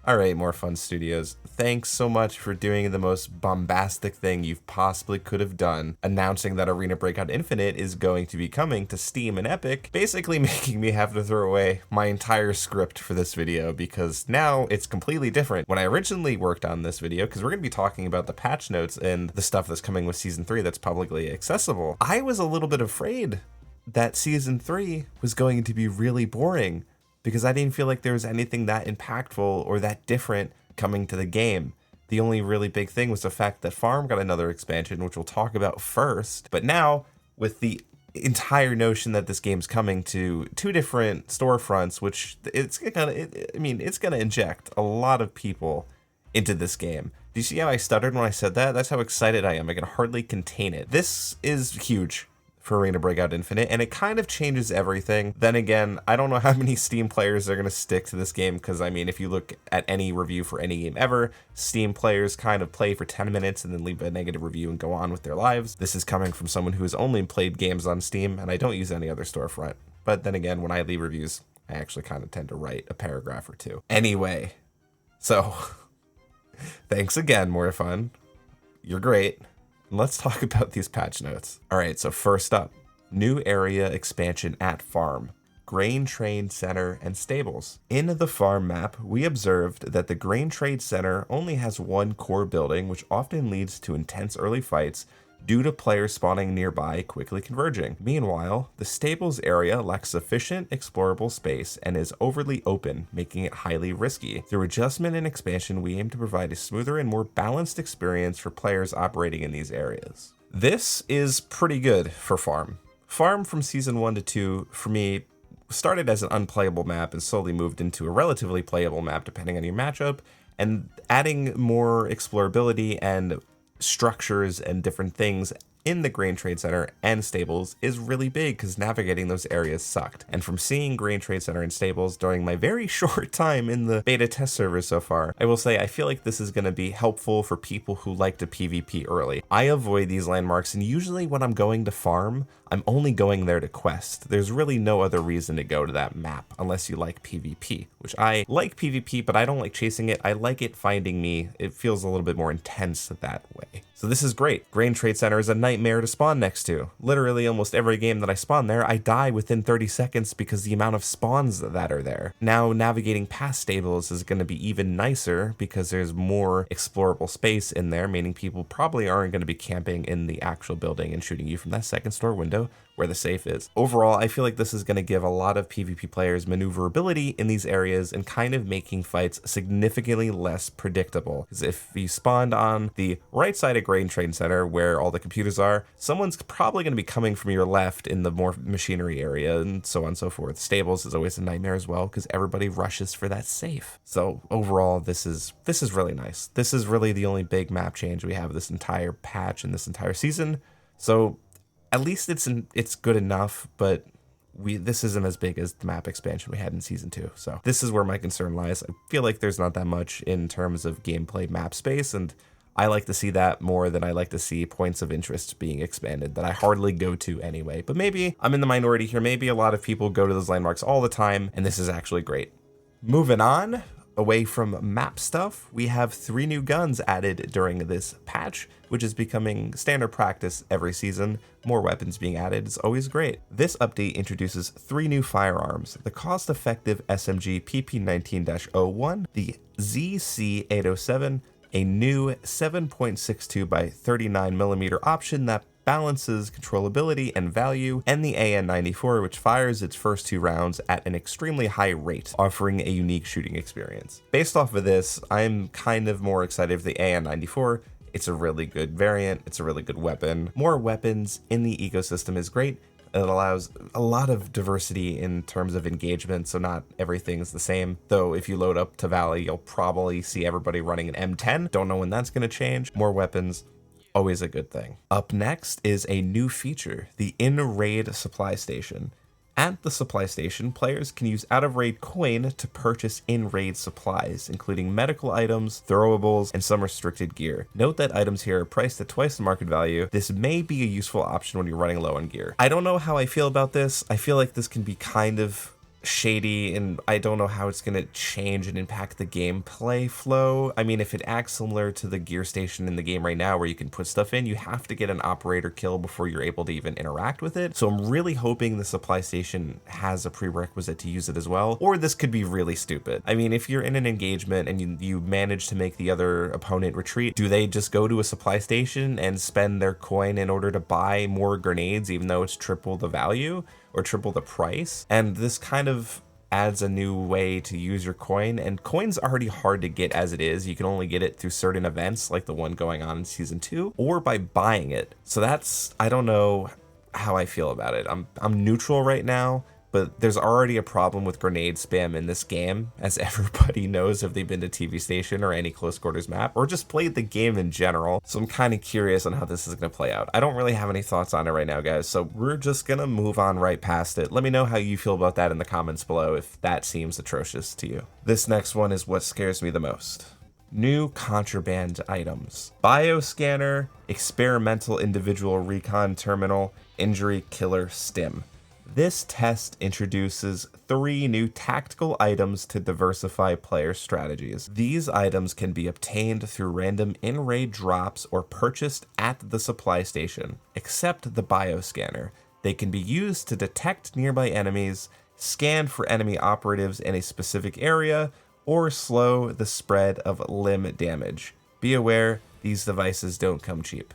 Alright, More Fun Studios, thanks so much for doing the most bombastic thing you possibly could have done, announcing that Arena Breakout Infinite is going to be coming to Steam and Epic, basically making me have to throw away my entire script for this video because now it's completely different. When I originally worked on this video, because we're going to be talking about the patch notes and the stuff that's coming with Season 3 that's publicly accessible, I was a little bit afraid that Season 3 was going to be really boring, because I didn't feel like there was anything that impactful or that different coming to the game. The only really big thing was the fact that Farm got another expansion, which we'll talk about first. But now, with the entire notion that this game's coming to 2 different storefronts, which it's gonna inject a lot of people into this game. Do you see how I stuttered when I said that? That's how excited I am. I can hardly contain it. This is huge for Arena Breakout Infinite, and it kind of changes everything. Then again, I don't know how many Steam players are going to stick to this game, because I mean, if you look at any review for any game ever, Steam players kind of play for 10 minutes and then leave a negative review and go on with their lives. This is coming from someone who has only played games on Steam, and I don't use any other storefront. But then again, when I leave reviews, I actually kind of tend to write a paragraph or 2. Anyway, so thanks again, More Fun. You're great. Let's talk about these patch notes. All right, so first up, new area expansion at Farm, Grain Trade Center, and Stables. In the Farm map, we observed that the Grain Trade Center only has 1 core building, which often leads to intense early fights due to players spawning nearby quickly converging. Meanwhile, the Stables area lacks sufficient explorable space and is overly open, making it highly risky. Through adjustment and expansion, we aim to provide a smoother and more balanced experience for players operating in these areas. This is pretty good for Farm. Farm from Season 1 to 2, for me, started as an unplayable map and slowly moved into a relatively playable map depending on your matchup, and adding more explorability and structures and different things in the Grain Trade Center and Stables is really big, because navigating those areas sucked. And from seeing Grain Trade Center and Stables during my very short time in the beta test server so far, I will say I feel like this is going to be helpful for people who like to PvP early. I avoid these landmarks, and usually when I'm going to farm, I'm only going there to quest. There's really no other reason to go to that map unless you like PvP, which I like PvP, but I don't like chasing it. I like it finding me. It feels a little bit more intense that way. So this is great. Grain Trade Center is a nightmare to spawn next to. Literally almost every game that I spawn there, I die within 30 seconds because the amount of spawns that are there. Now navigating past Stables is going to be even nicer because there's more explorable space in there, meaning people probably aren't going to be camping in the actual building and shooting you from that second store window where the safe is. Overall, I feel like this is going to give a lot of PvP players maneuverability in these areas and kind of making fights significantly less predictable. Because if you spawned on the right side of Grain Trade Center where all the computers are, someone's probably going to be coming from your left in the more machinery area and so on and so forth. Stables is always a nightmare as well because everybody rushes for that safe. So overall, this is really nice. This is really the only big map change we have this entire patch and this entire season. So at least it's good enough, but this isn't as big as the map expansion we had in Season 2. So this is where my concern lies. I feel like there's not that much in terms of gameplay map space, and I like to see that more than I like to see points of interest being expanded that I hardly go to anyway. But maybe I'm in the minority here. Maybe a lot of people go to those landmarks all the time, and this is actually great. Moving on, away from map stuff, we have 3 new guns added during this patch, which is becoming standard practice every season. More weapons being added is always great. This update introduces 3 new firearms: the cost-effective SMG PP19-01, the ZC807, a new 7.62 by 39mm option that balances controllability and value, and the AN94, which fires its first 2 rounds at an extremely high rate, offering a unique shooting experience. Based off of this, I'm kind of more excited for the AN94. It's a really good variant, it's a really good weapon. More weapons in the ecosystem is great. It allows a lot of diversity in terms of engagement, so not everything's the same. Though if you load up to Valley, you'll probably see everybody running an M10. Don't know when that's going to change. More weapons, always a good thing. Up next is a new feature, the in-raid supply station. At the supply station, players can use out-of-raid coin to purchase in-raid supplies, including medical items, throwables, and some restricted gear. Note that items here are priced at twice the market value. This may be a useful option when you're running low on gear. I don't know how I feel about this. I feel like this can be kind of shady, and I don't know how it's going to change and impact the gameplay flow. I mean, if it acts similar to the gear station in the game right now where you can put stuff in, you have to get an operator kill before you're able to even interact with it. So I'm really hoping the supply station has a prerequisite to use it as well, or this could be really stupid. I mean, if you're in an engagement and you manage to make the other opponent retreat, do they just go to a supply station and spend their coin in order to buy more grenades even though it's triple the value or triple the price? And this kind of adds a new way to use your coin, and coin's already hard to get as it is. You can only get it through certain events like the one going on in season 2 or by buying it. So that's, I don't know how I feel about it. I'm neutral right now, but there's already a problem with grenade spam in this game, as everybody knows if they've been to TV Station or any close quarters map, or just played the game in general. So I'm kind of curious on how this is going to play out. I don't really have any thoughts on it right now, guys, so we're just going to move on right past it. Let me know how you feel about that in the comments below if that seems atrocious to you. This next one is what scares me the most. New contraband items. Bioscanner, experimental individual recon terminal, injury killer stim. This test introduces 3 new tactical items to diversify player strategies. These items can be obtained through random in-raid drops or purchased at the supply station, except the bioscanner. They can be used to detect nearby enemies, scan for enemy operatives in a specific area, or slow the spread of limb damage. Be aware, these devices don't come cheap.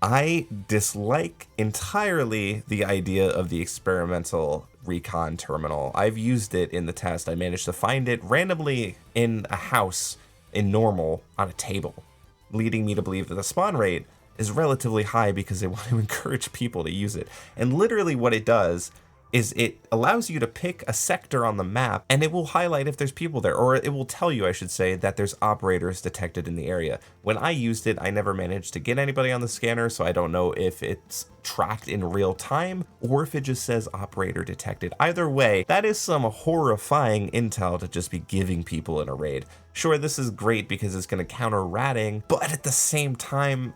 I dislike entirely the idea of the experimental recon terminal. I've used it in the test. I managed to find it randomly in a house in normal on a table, leading me to believe that the spawn rate is relatively high because they want to encourage people to use it. And literally what it does is it allows you to pick a sector on the map, and it will highlight if there's people there, or it will tell you, I should say, that there's operators detected in the area. When I used it, I never managed to get anybody on the scanner, so I don't know if it's tracked in real time or if it just says operator detected. Either way, that is some horrifying intel to just be giving people in a raid. Sure, this is great because it's going to counter ratting, but at the same time,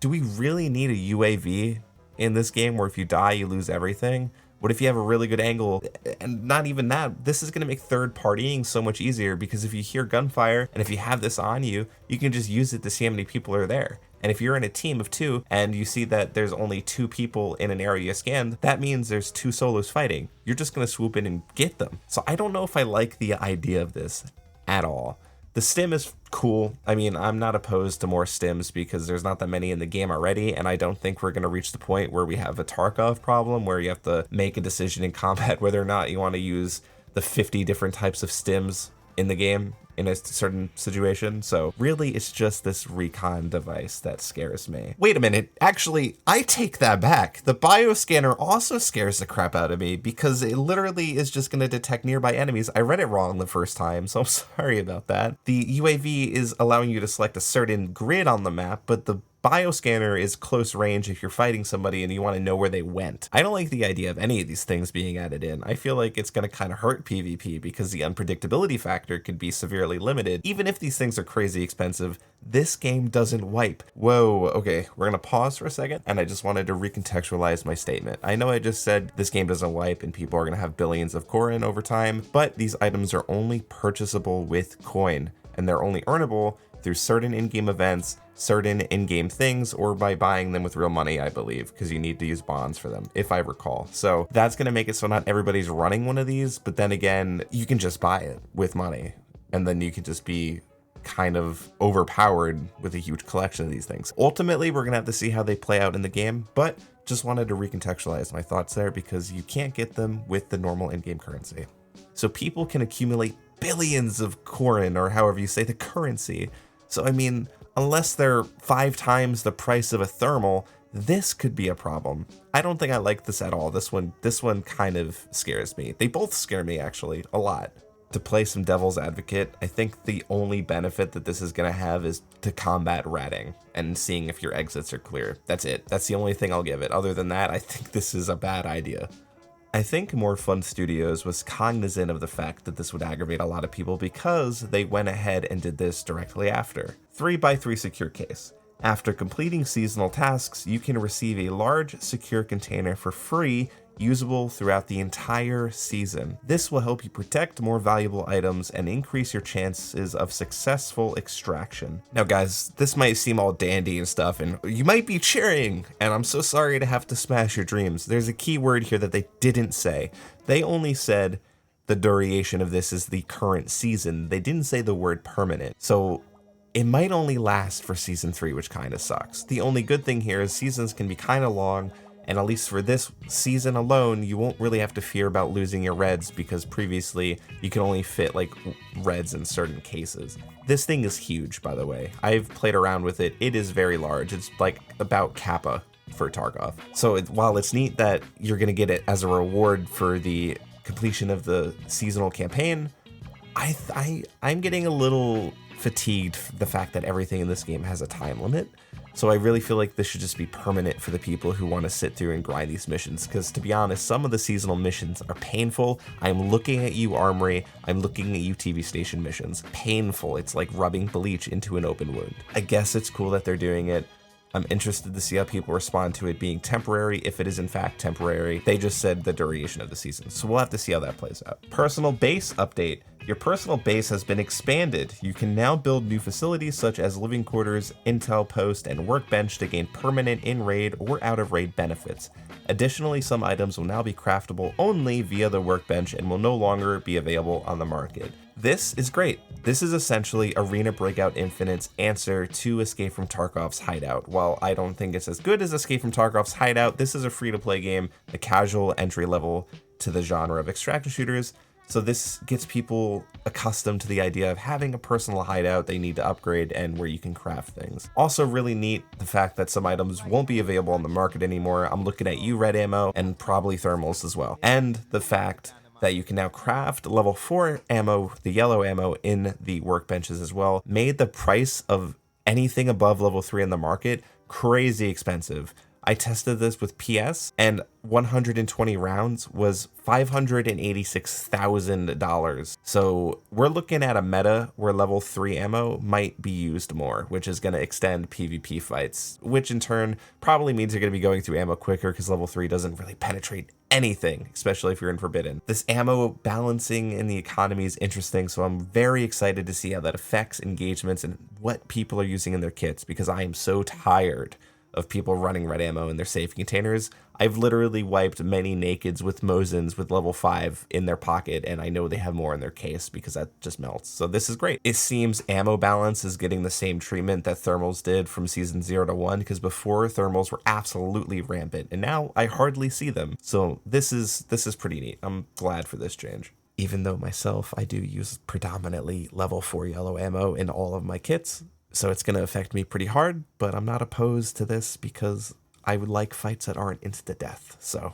do we really need a UAV in this game where if you die, you lose everything? What if you have a really good angle? And not even that, this is going to make third partying so much easier, because if you hear gunfire and if you have this on you, you can just use it to see how many people are there. And if you're in a team of 2 and you see that there's only 2 people in an area scanned, that means there's 2 solos fighting. You're just going to swoop in and get them. So I don't know if I like the idea of this at all. The stim is cool. I mean, I'm not opposed to more stims because there's not that many in the game already, and I don't think we're going to reach the point where we have a Tarkov problem where you have to make a decision in combat whether or not you want to use the 50 different types of stims in the game in a certain situation. So really, it's just this recon device that scares me. Wait a minute, actually, I take that back. The bioscanner also scares the crap out of me because it literally is just going to detect nearby enemies. I read it wrong the first time, so I'm sorry about that. The UAV is allowing you to select a certain grid on the map, but the bioscanner is close range if you're fighting somebody and you want to know where they went. I don't like the idea of any of these things being added in. I feel like it's going to kind of hurt PvP because the unpredictability factor could be severely limited. Even if these things are crazy expensive, this game doesn't wipe. Whoa, okay, we're going to pause for a second, and I just wanted to recontextualize my statement. I know I just said this game doesn't wipe and people are going to have billions of coin over time, but these items are only purchasable with coin, and they're only earnable through certain in-game events, certain in-game things, or by buying them with real money, I believe, because you need to use bonds for them, if I recall. So that's going to make it so not everybody's running one of these, but then again, you can just buy it with money, and then you can just be kind of overpowered with a huge collection of these things. Ultimately, we're going to have to see how they play out in the game, but just wanted to recontextualize my thoughts there because you can't get them with the normal in-game currency. So people can accumulate billions of coin, or however you say the currency. So I mean, unless they're 5 times the price of a thermal, this could be a problem. I don't think I like this at all. This one kind of scares me. They both scare me actually a lot. To play some devil's advocate, I think the only benefit that this is going to have is to combat ratting and seeing if your exits are clear. That's it. That's the only thing I'll give it. Other than that, I think this is a bad idea. I think More Fun Studios was cognizant of the fact that this would aggravate a lot of people because they went ahead and did this directly after. 3x3 secure case. After completing seasonal tasks, you can receive a large secure container for free usable throughout the entire season. This will help you protect more valuable items and increase your chances of successful extraction. Now guys, this might seem all dandy and stuff, and you might be cheering, and I'm so sorry to have to smash your dreams. There's a key word here that they didn't say. They only said the duration of this is the current season. They didn't say the word permanent. So it might only last for season 3, which kind of sucks. The only good thing here is seasons can be kind of long, and at least for this season alone, you won't really have to fear about losing your reds, because previously you can only fit like reds in certain cases. This thing is huge, by the way. I've played around with it. It is very large. It's like about Kappa for Tarkov. So while it's neat that you're gonna get it as a reward for the completion of the seasonal campaign, I'm getting a little fatigued the fact that everything in this game has a time limit. So I really feel like this should just be permanent for the people who want to sit through and grind these missions, because to be honest, some of the seasonal missions are painful. I'm looking at you, Armory. I'm looking at you, TV station missions. Painful. It's like rubbing bleach into an open wound. I guess it's cool that they're doing it. I'm interested to see how people respond to it being temporary, if it is in fact temporary. They just said the duration of the season, so we'll have to see how that plays out. Personal base update. Your personal base has been expanded. You can now build new facilities such as living quarters, intel post, and workbench to gain permanent in-raid or out-of-raid benefits. Additionally, some items will now be craftable only via the workbench and will no longer be available on the market. This is great. This is essentially Arena Breakout Infinite's answer to Escape from Tarkov's Hideout. While I don't think it's as good as Escape from Tarkov's Hideout, this is a free-to-play game, a casual entry level to the genre of extraction shooters. So this gets people accustomed to the idea of having a personal hideout they need to upgrade and where you can craft things. Also really neat, the fact that some items won't be available on the market anymore. I'm looking at you, red ammo, and probably thermals as well. And the fact that you can now craft level 4 ammo, the yellow ammo, in the workbenches as well, made the price of anything above level 3 in the market crazy expensive. I tested this with PS, and 120 rounds was $586,000. So we're looking at a meta where level 3 ammo might be used more, which is going to extend PvP fights, which in turn probably means you're going to be going through ammo quicker, because level 3 doesn't really penetrate anything, especially if you're in Forbidden. This ammo balancing in the economy is interesting, so I'm very excited to see how that affects engagements and what people are using in their kits, because I am so tired of people running red ammo in their safe containers. I've literally wiped many nakeds with Mosins with level 5 in their pocket, and I know they have more in their case because that just melts. So this is great. It seems ammo balance is getting the same treatment that thermals did from season 0 to 1, because before thermals were absolutely rampant, and now I hardly see them. So this is pretty neat. I'm glad for this change. Even though myself, I do use predominantly level 4 yellow ammo in all of my kits, so it's going to affect me pretty hard, but I'm not opposed to this because I would like fights that aren't instant death, so.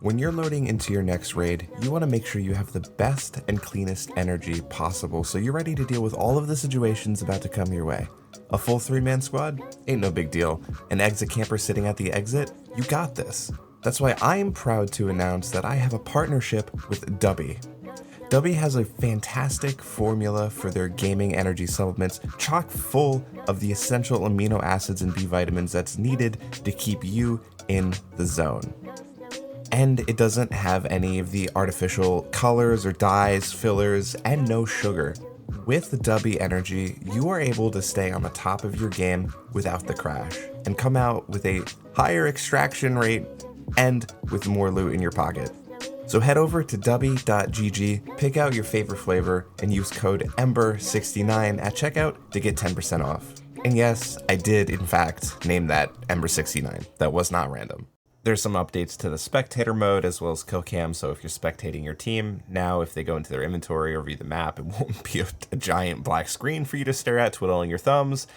When you're loading into your next raid, you want to make sure you have the best and cleanest energy possible, so you're ready to deal with all of the situations about to come your way. A full 3-man squad? Ain't no big deal. An exit camper sitting at the exit? You got this. That's why I am proud to announce that I have a partnership with Dubby. Dubby has a fantastic formula for their gaming energy supplements, chock full of the essential amino acids and B vitamins that's needed to keep you in the zone. And it doesn't have any of the artificial colors or dyes, fillers, and no sugar. With Dubby Energy, you are able to stay on the top of your game without the crash, and come out with a higher extraction rate and with more loot in your pocket. So head over to dubby.gg, pick out your favorite flavor, and use code EMBER69 at checkout to get 10% off. And yes, I did in fact name that EMBER69. That was not random. There's some updates to the spectator mode as well as kill cam, so if you're spectating your team, now if they go into their inventory or view the map, it won't be a giant black screen for you to stare at twiddling your thumbs.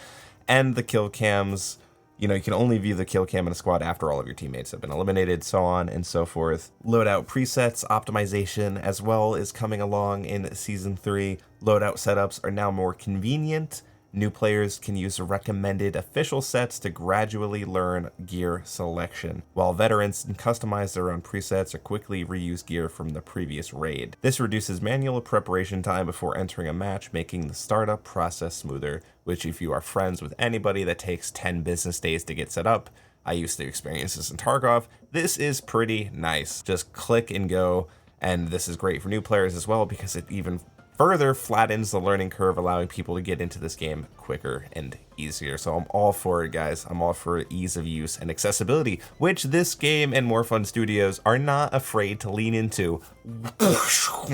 And the kill cams, you can only view the kill cam in a squad after all of your teammates have been eliminated, so on and so forth. Loadout presets optimization as well is coming along in Season 3. Loadout setups are now more convenient New players can use recommended official sets to gradually learn gear selection, while veterans can customize their own presets or quickly reuse gear from the previous raid. This reduces manual preparation time before entering a match, making the startup process smoother, which if you are friends with anybody that takes 10 business days to get set up, I used to experience this in Tarkov, this is pretty nice. Just click and go, and this is great for new players as well because it even further flattens the learning curve, allowing people to get into this game quicker and easier. So I'm all for it, guys. I'm all for ease of use and accessibility, which this game and More Fun Studios are not afraid to lean into.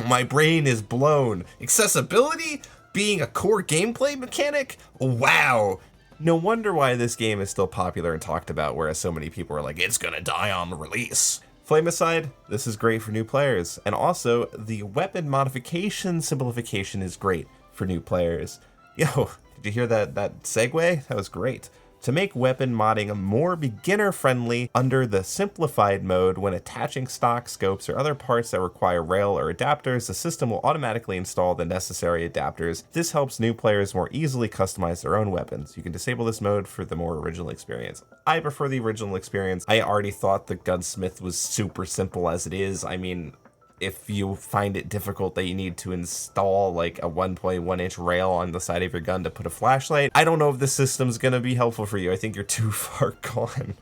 My brain is blown. Accessibility being a core gameplay mechanic? Wow. No wonder why this game is still popular and talked about, whereas so many people are like, it's gonna die on release. Flame aside, this is great for new players, and also the weapon modification simplification is great for new players. Yo, did you hear that segue? That was great. To make weapon modding more beginner friendly under the simplified mode, when attaching stock, scopes, or other parts that require rail or adapters, the system will automatically install the necessary adapters. This helps new players more easily customize their own weapons. You can disable this mode for the more original experience. I prefer the original experience. I already thought the gunsmith was super simple as it is. I mean, if you find it difficult that you need to install like a 1.1 inch rail on the side of your gun to put a flashlight, I don't know if this system's gonna be helpful for you. I think you're too far gone,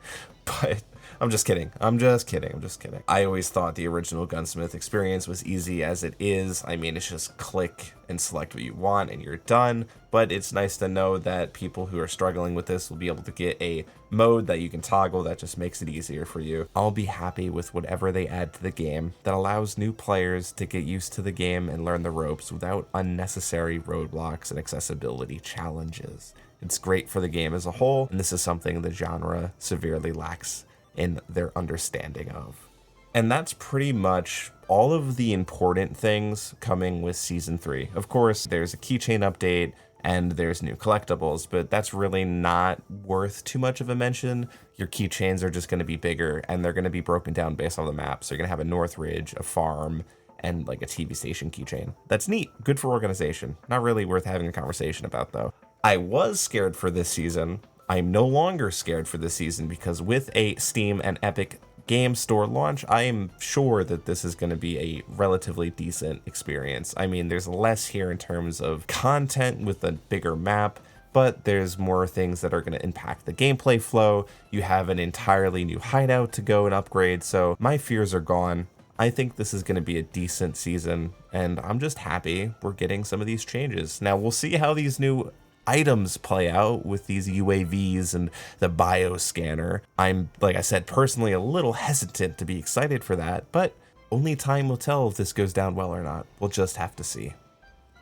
but I'm just kidding. I'm just kidding. I always thought the original gunsmith experience was easy as it is. I mean, it's just click and select what you want and you're done. But it's nice to know that people who are struggling with this will be able to get a mode that you can toggle that just makes it easier for you. I'll be happy with whatever they add to the game that allows new players to get used to the game and learn the ropes without unnecessary roadblocks and accessibility challenges. It's great for the game as a whole, and this is something the genre severely lacks in their understanding of. And that's pretty much all of the important things coming with Season 3. Of course, there's a keychain update and there's new collectibles, but that's really not worth too much of a mention. Your keychains are just going to be bigger and they're going to be broken down based on the map. So you're going to have a North Ridge, a farm, and like a TV station keychain. That's neat. Good for organization. Not really worth having a conversation about though. I was scared for this season. I'm no longer scared for this season because with a Steam and Epic Game Store launch, I am sure that this is going to be a relatively decent experience. I mean, there's less here in terms of content with a bigger map, but there's more things that are going to impact the gameplay flow. You have an entirely new hideout to go and upgrade, so my fears are gone. I think this is going to be a decent season, and I'm just happy we're getting some of these changes. Now, we'll see how these new items play out with these UAVs and the bioscanner. I'm, like I said, personally a little hesitant to be excited for that, but only time will tell if this goes down well or not. We'll just have to see.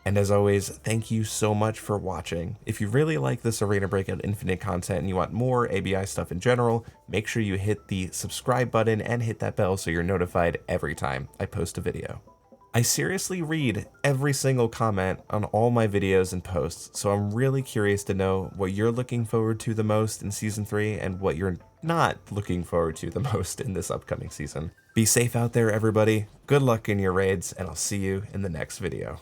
And as always, thank you so much for watching. If you really like this Arena Breakout Infinite content and you want more ABI stuff in general, make sure you hit the subscribe button and hit that bell so you're notified every time I post a video. I seriously read every single comment on all my videos and posts, so I'm really curious to know what you're looking forward to the most in Season 3 and what you're not looking forward to the most in this upcoming season. Be safe out there, everybody. Good luck in your raids, and I'll see you in the next video.